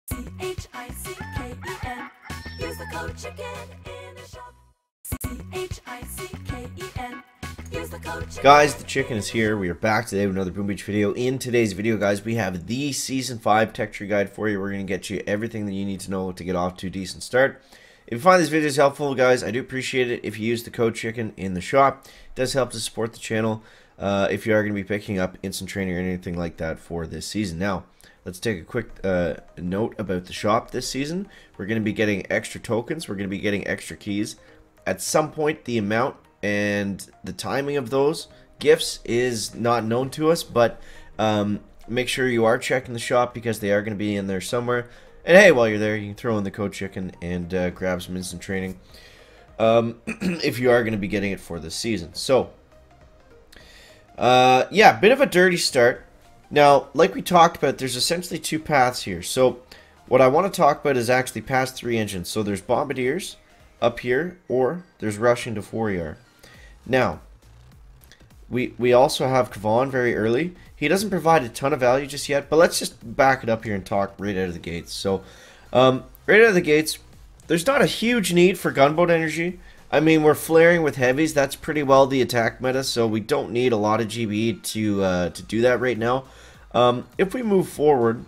CHICKEN. Use the code CHICKEN in the shop. CHICKEN. Use the code CHICKEN. Guys, the chicken is here. We are back today with another Boom Beach video. In today's video, guys, we have the Season 5 tech tree guide for you. We're going to get you everything that you need to know to get off to a decent start. If you find these videos helpful, guys, I do appreciate it if you use the code CHICKEN in the shop. It does help to support the channel if you are going to be picking up instant training or anything like that for this season. Now, let's take a quick note about the shop this season. We're going to be getting extra tokens. We're going to be getting extra keys. At some point, the amount and the timing of those gifts is not known to us, but make sure you are checking the shop because they are going to be in there somewhere. And hey, while you're there, you can throw in the code CHICKEN and grab some instant training if you are going to be getting it for this season. So, yeah, bit of a dirty start. Now, like we talked about, there's essentially two paths here. So, what I want to talk about is actually past 3 engines. So, there's Bombardiers up here, or there's Rushing to 4ER. Now, we also have Kavan very early. He doesn't provide a ton of value just yet, but let's just back it up here and talk right out of the gates. So, right out of the gates, there's not a huge need for gunboat energy. I mean, we're flaring with heavies. That's pretty well the attack meta, so we don't need a lot of GBE to do that right now. If we move forward,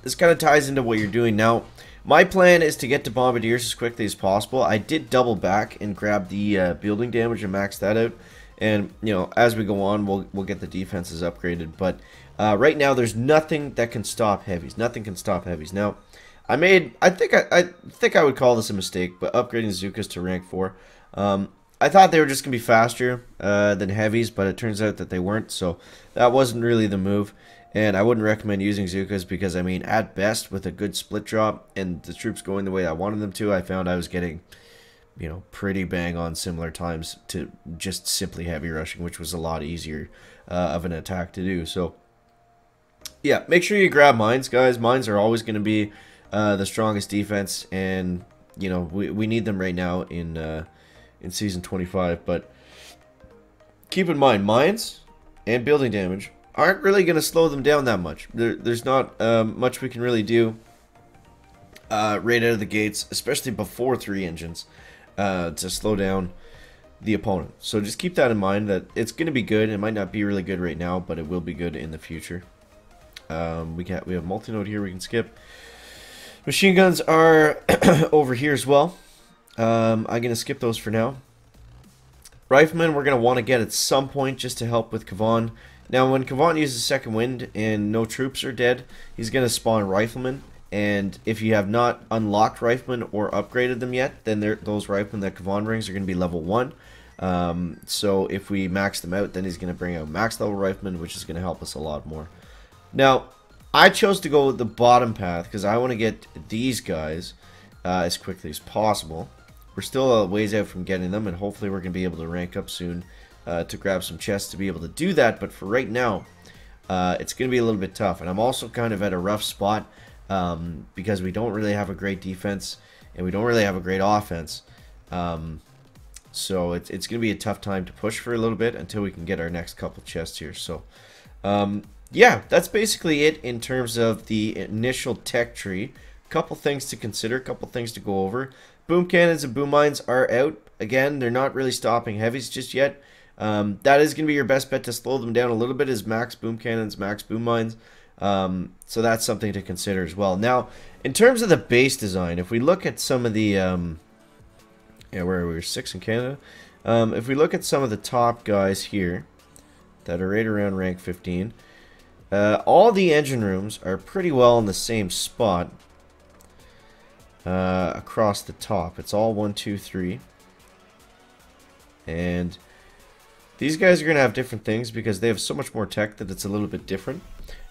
this kind of ties into what you're doing now. My plan is to get to Bombardiers as quickly as possible. I did double back and grab the building damage and max that out. And, you know, as we go on, we'll get the defenses upgraded. But right now, there's nothing that can stop heavies. Nothing can stop heavies. Now, I think I would call this a mistake, but upgrading Zookas to rank 4. I thought they were just going to be faster than heavies, but it turns out that they weren't. So that wasn't really the move. And I wouldn't recommend using Zookas because, I mean, at best, with a good split drop and the troops going the way I wanted them to, I found I was getting, you know, pretty bang on similar times to just simply heavy rushing, which was a lot easier of an attack to do. So, yeah, make sure you grab mines, guys. Mines are always going to be the strongest defense, and, you know, we need them right now in Season 25. But keep in mind, mines and building damage aren't really going to slow them down that much. There's not much we can really do right out of the gates, especially before 3 engines, to slow down the opponent. So just keep that in mind, that it's going to be good. It might not be really good right now, but it will be good in the future. We have multi-node here we can skip. Machine guns are over here as well. I'm going to skip those for now. Riflemen we're going to want to get at some point just to help with Kavan. Now, when Kavan uses second wind and no troops are dead, he's going to spawn Riflemen. And if you have not unlocked Riflemen or upgraded them yet, then those Riflemen that Kavan brings are going to be level 1. So if we max them out, then he's going to bring out max level Riflemen, which is going to help us a lot more. Now, I chose to go with the bottom path because I want to get these guys as quickly as possible. We're still a ways out from getting them, and hopefully we're going to be able to rank up soon to grab some chests to be able to do that. But for right now, it's going to be a little bit tough. And I'm also kind of at a rough spot because we don't really have a great defense and we don't really have a great offense. So it's going to be a tough time to push for a little bit until we can get our next couple chests here. So, yeah, that's basically it in terms of the initial tech tree. Couple things to consider, couple things to go over. Boom cannons and boom mines are out. Again, they're not really stopping heavies just yet. That is going to be your best bet to slow them down a little bit, is max boom cannons, max boom mines. So that's something to consider as well. Now, in terms of the base design, if we look at some of the, yeah, where are we? 6 in Canada. If we look at some of the top guys here that are right around rank 15, all the engine rooms are pretty well in the same spot across the top. It's all 1, 2, 3. And these guys are going to have different things because they have so much more tech that it's a little bit different.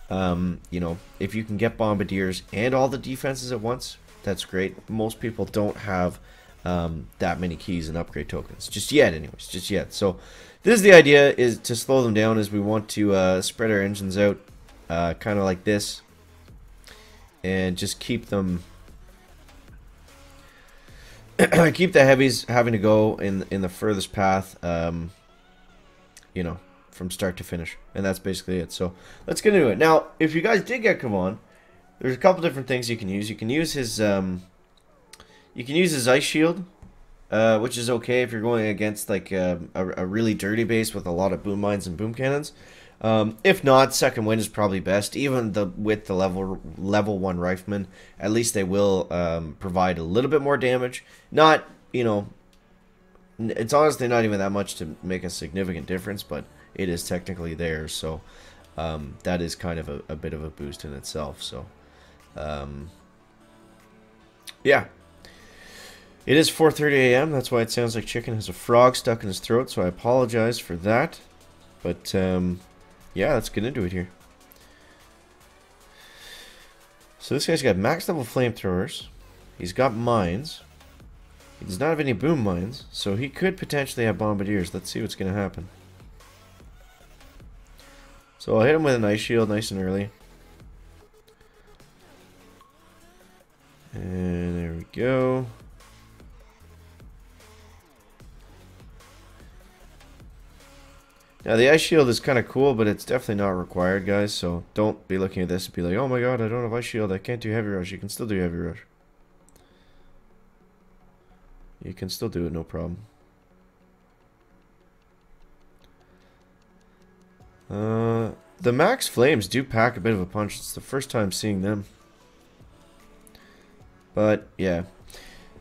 You know, if you can get Bombardiers and all the defenses at once, that's great. Most people don't have that many keys and upgrade tokens. Just yet, anyways. Just yet. So, this is the idea, is to slow them down, is we want to spread our engines out kind of like this. And just keep them... keep the heavies having to go in the furthest path, you know, from start to finish. And that's basically it. So let's get into it. Now, if you guys did get Kavan, there's a couple different things you can use. You can use his ice shield, which is okay if you're going against like a really dirty base with a lot of boom mines and boom cannons. If not, second wind is probably best. Even with the level 1 rifleman, at least they will provide a little bit more damage. Not, you know, it's honestly not even that much to make a significant difference, but it is technically there. So that is kind of a bit of a boost in itself. So yeah. It is 4:30 a.m. That's why it sounds like Chicken has a frog stuck in his throat. So I apologize for that. But yeah, let's get into it here. So this guy's got max level flamethrowers. He's got mines. He does not have any boom mines, so he could potentially have bombardiers. Let's see what's going to happen. So I'll hit him with an ice shield nice and early. And there we go. Now the ice shield is kind of cool, but it's definitely not required, guys. So don't be looking at this and be like, oh my god, I don't have ice shield, I can't do heavy rush. You can still do heavy rush. You can still do it, no problem. The max flames do pack a bit of a punch. It's the first time seeing them. But yeah.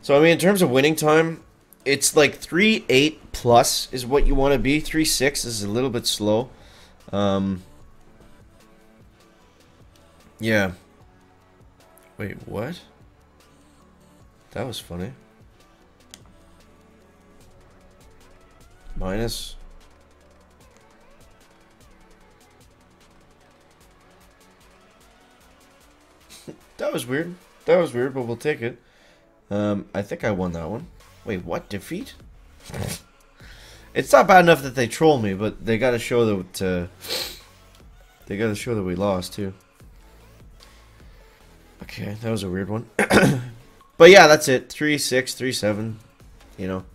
So I mean, in terms of winning time, it's like 3-8 plus is what you want to be. 3-6 is a little bit slow. Yeah. Wait, what? That was funny. Minus. That was weird. That was weird, but we'll take it. I think I won that one. Wait, what? Defeat? It's not bad enough that they troll me, but they gotta show that they gotta show that we lost too. Okay, that was a weird one. But yeah, that's it. 3-6, 3-7. You know,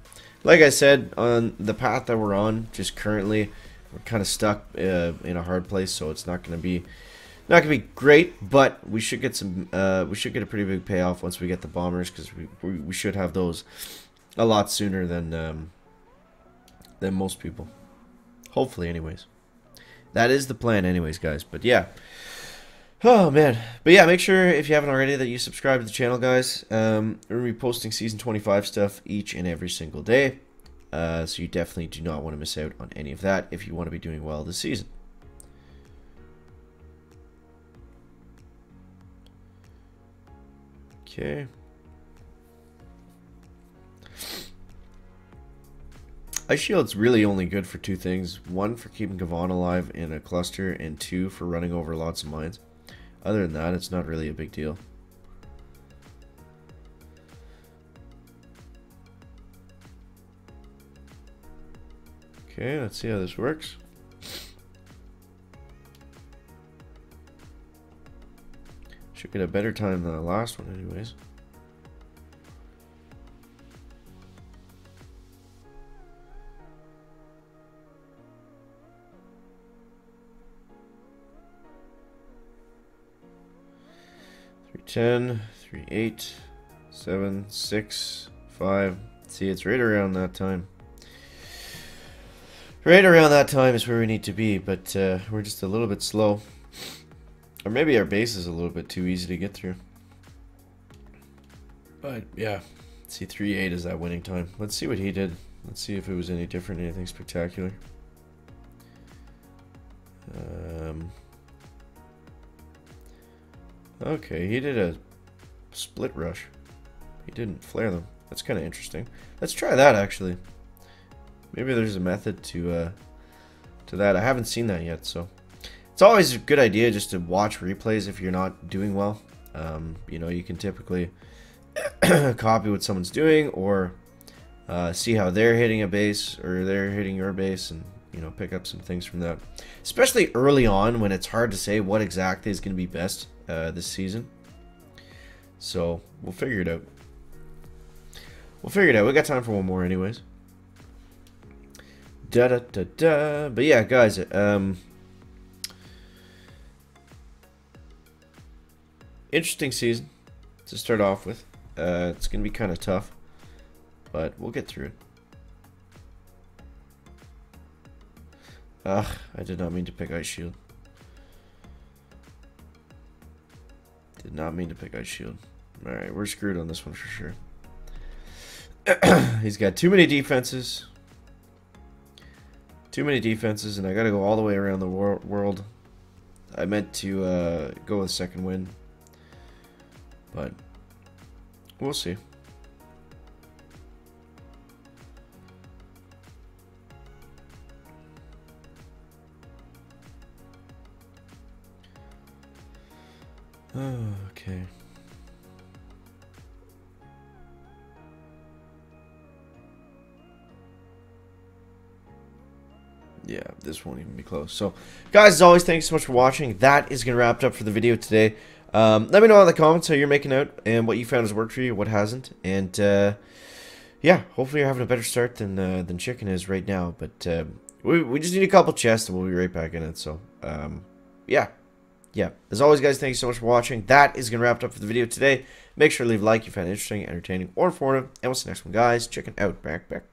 like I said, on the path that we're on, just currently, we're kind of stuck in a hard place, so it's not gonna be great, but we should get some. We should get a pretty big payoff once we get the bombers, because we should have those a lot sooner than most people. Hopefully, anyways. That is the plan, anyways, guys. But yeah. Oh man. But yeah, make sure if you haven't already that you subscribe to the channel, guys. We're gonna be posting season 25 stuff each and every single day. So you definitely do not want to miss out on any of that if you want to be doing well this season. Okay. Ice Shield's really only good for two things. One, for keeping Gavon alive in a cluster, and two, for running over lots of mines. Other than that, it's not really a big deal. Okay, let's see how this works. Should get a better time than the last one anyways. 3-10, 3-8, 7, 6, 5. See, it's right around that time. Right around that time is where we need to be, but we're just a little bit slow. Or maybe our base is a little bit too easy to get through. But yeah, see, 3-8 is that winning time. Let's see what he did. Let's see if it was any different, anything spectacular. Okay, he did a split rush. He didn't flare them. That's kind of interesting. Let's try that, actually. Maybe there's a method to that. I haven't seen that yet, so it's always a good idea just to watch replays if you're not doing well. You know, you can typically copy what someone's doing, or see how they're hitting a base, or they're hitting your base, and you know, pick up some things from that. Especially early on, when it's hard to say what exactly is going to be best this season. So we'll figure it out. We'll figure it out. We got time for one more, anyways. Da da da da. But yeah, guys. interesting season to start off with. It's going to be kind of tough, but we'll get through it. Ugh, I did not mean to pick Ice Shield. Did not mean to pick Ice Shield. Alright, we're screwed on this one for sure. He's got too many defenses. Too many defenses, and I gotta go all the way around the world. I meant to go with second win, but we'll see. Okay. Yeah, this won't even be close. So, guys, as always, thanks so much for watching. That is going to wrap it up for the video today. Let me know in the comments how you're making out and what you found has worked for you, what hasn't. And, yeah, hopefully you're having a better start than Chicken is right now. But we just need a couple chests and we'll be right back in it. So, yeah. Yeah, as always, guys, thank you so much for watching. That is going to wrap it up for the video today. Make sure to leave a like if you found it interesting, entertaining, or informative. And we'll see you next one, guys. Chicken out. Back.